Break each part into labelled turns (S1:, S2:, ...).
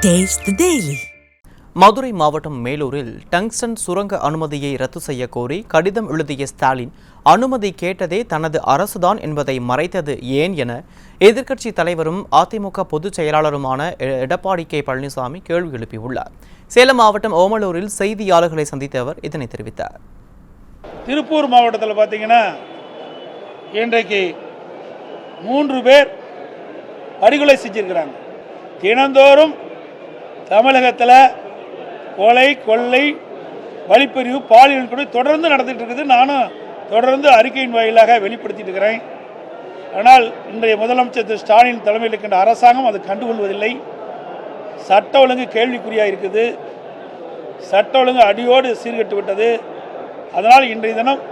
S1: Taste the Daily. Madurai மாவட்டம் மேலூரில் tungsten சுரங்க அனுமதியை ரத்து செய்ய கோரி கடிதம் எழுதிய ஸ்டாலின் அனுமதி கேட்டதே தனது அரசுதான் என்பதை மறைத்தது ஏன் என எதிர்க்கட்சி தலைவரும் அதிமுக பொதுச் செயலாளருமான எடப்பாடி கே பழனிசாமி கேள்வி எழுப்பியுள்ளார். சேலம் மாவட்டம் ஓமலூரில் செய்தியாளர்களை சந்தித்த அவர் இதனை தெரிவித்தார்.
S2: திருப்பூர் மாவட்டத்தில் பார்த்தீங்கன்னா இன்றைக்கு 3 பேர் படுகொலை செஞ்சிருக்கிறாங்க. தினந்தோறும் தமிழகத்தில் கொலை, கொள்ளை, வழிப்பறிவு, பாலியல் கூட தொடர்ந்து நடந்துட்டு இருக்குது. நானும் தொடர்ந்து அறிக்கையின் வாயிலாக வெளிப்படுத்திட்டு இருக்கிறேன். ஆனால் இன்றைய முதலமைச்சர் திரு ஸ்டாலின் தலைமையில் இருக்கின்ற அரசாங்கம் அதை கண்டுகொள்வதில்லை. சட்ட ஒழுங்கு கேள்விக்குறியாக இருக்குது. சட்ட ஒழுங்கு அடியோடு சீர்கட்டு விட்டது. அதனால் இன்றைய தினம்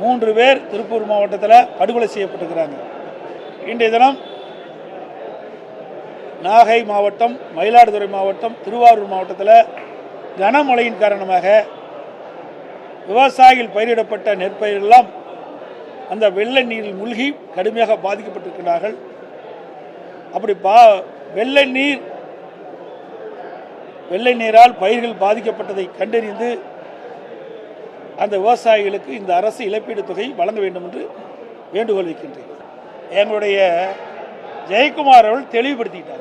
S2: 3 பேர் திருப்பூர் மாவட்டத்தில் படுகொலை செய்யப்பட்டிருக்கிறாங்க. இன்றைய தினம் நாகை மாவட்டம், மயிலாடுதுறை மாவட்டம், திருவாரூர் மாவட்டத்தில் கனமழையின் காரணமாக விவசாயிகள் பயிரிடப்பட்ட நெற்பயிரெல்லாம் அந்த வெள்ள நீரில் மூழ்கி கடுமையாக பாதிக்கப்பட்டிருக்கிறார்கள். அப்படி வெள்ளை நீரால் பயிர்கள் பாதிக்கப்பட்டதை கண்டறிந்து அந்த விவசாயிகளுக்கு இந்த அரசு இழப்பீடு தொகை வழங்க வேண்டும் என்று வேண்டுகோள் வைக்கின்றேன். எங்களுடைய ஜெயக்குமார் அவர்கள் தெளிவுபடுத்திட்டார்.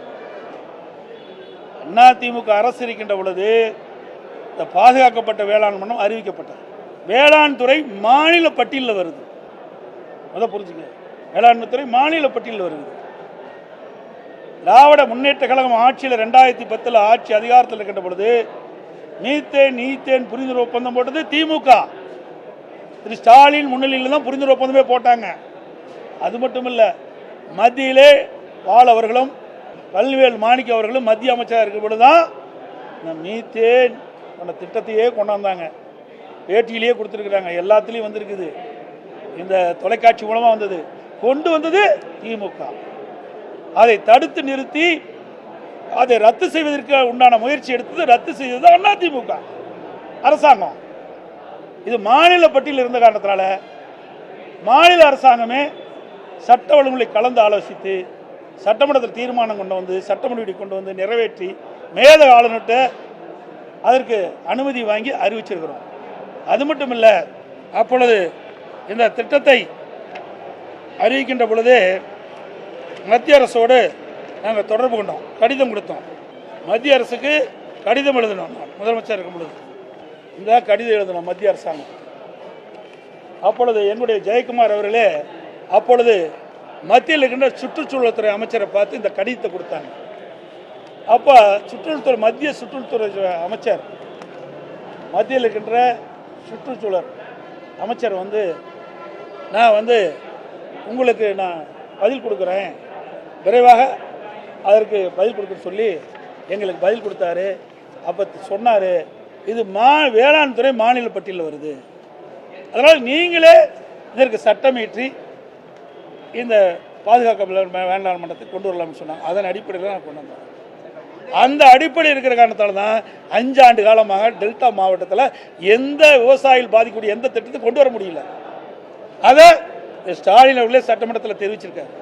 S2: அதிமுக அரசு இருக்கின்ற பொழுது இந்த பாதுகாக்கப்பட்ட வேளாண் மண்டலம் அறிவிக்கப்பட்டது. வேளாண் துறை மாநில பட்டியலில் வருது. அதை புரிஞ்சுங்க, வேளாண்மை துறை மாநில பட்டியலில் வருது. திராவிட முன்னேற்ற கழகம் ஆட்சியில் 2010 ஆட்சி அதிகாரத்தில் இருக்கின்ற பொழுது நீத்தேன் புரிந்துணர்வு ஒப்பந்தம் போட்டது திமுக. திரு ஸ்டாலின் முன்னிலையில் தான் புரிந்துணர்வு ஒப்பந்தமே போட்டாங்க. அது மட்டும் இல்லை, மத்தியிலே பால் அவர்களும் பல்வேல் மாணிக்க அவர்களும் மத்திய அமைச்சராக இருக்கும் பொழுது தான் இந்த மீத்தேன் அந்த திட்டத்தையே கொண்டாந்தாங்க. பேட்டியிலேயே கொடுத்துருக்குறாங்க, எல்லாத்துலேயும் வந்திருக்குது. இந்த தொலைக்காட்சி மூலமாக வந்தது. கொண்டு வந்தது திமுக. அதை தடுத்து நிறுத்தி அதை ரத்து செய்வதற்கு உண்டான முயற்சி எடுத்தது, ரத்து செய்தது அதிமுக அரசாங்கம். இது மாநில பட்டியலில் இருந்த காரணத்தினால மாநில அரசாங்கமே சட்ட ஒழுங்குகளை கலந்து ஆலோசித்து சட்டமன்றத்தில் தீர்மானம் கொண்டு வந்து சட்டமன்ற கொண்டு வந்து நிறைவேற்றி மேத ஆளுநர்கிட்ட அதற்கு அனுமதி வாங்கி அறிவிச்சிருக்கிறோம். அது மட்டும் இல்லை, அப்பொழுது இந்த திட்டத்தை அறிவிக்கின்ற பொழுது மத்திய அரசோடு நாங்கள் தொடர்பு கொண்டோம், கடிதம் கொடுத்தோம். மத்திய அரசுக்கு கடிதம் எழுதினோம். முதலமைச்சர் இருக்கும் பொழுது இந்த கடிதம் எழுதினோம் மத்திய அரசாங்கம். அப்பொழுது என்னுடைய ஜெயக்குமார் அவர்களே அப்பொழுது மத்தியில் இருக்கின்ற சுற்றுச்சூழல் துறை அமைச்சரை பார்த்து இந்த கடிதத்தை கொடுத்தாங்க. அப்போ மத்திய சுற்றுச்சூழல் அமைச்சர், மத்தியில் இருக்கின்ற சுற்றுச்சூழல் அமைச்சர் நான் உங்களுக்கு நான் பதில் கொடுக்குறேன், விரைவாக அதற்கு பதில் கொடுக்க சொல்லி எங்களுக்கு பதில் கொடுத்தாரு. அப்போ சொன்னார், இது வேளாண் துறை மாநில பட்டியலில் வருது, அதனால் நீங்களே இதற்கு சட்டமேற்றி இந்த பாதுகாக்கப்பட்ட வேளாண் மண்டலத்தை கொண்டு வரலாம்னு சொன்னாங்க. அதன் அடிப்படையில் நான் கொண்டு வந்தேன். அந்த அடிப்படையில் இருக்கிற காரணத்தால் தான் 5 ஆண்டு காலமாக டெல்டா மாவட்டத்தில் எந்த விவசாயிகள் பாதிக்கக்கூடிய எந்த திட்டத்தை கொண்டு வர முடியல. அதை ஸ்டாலின் அவர்களே சட்டமன்றத்தில் தெரிவிச்சிருக்காரு.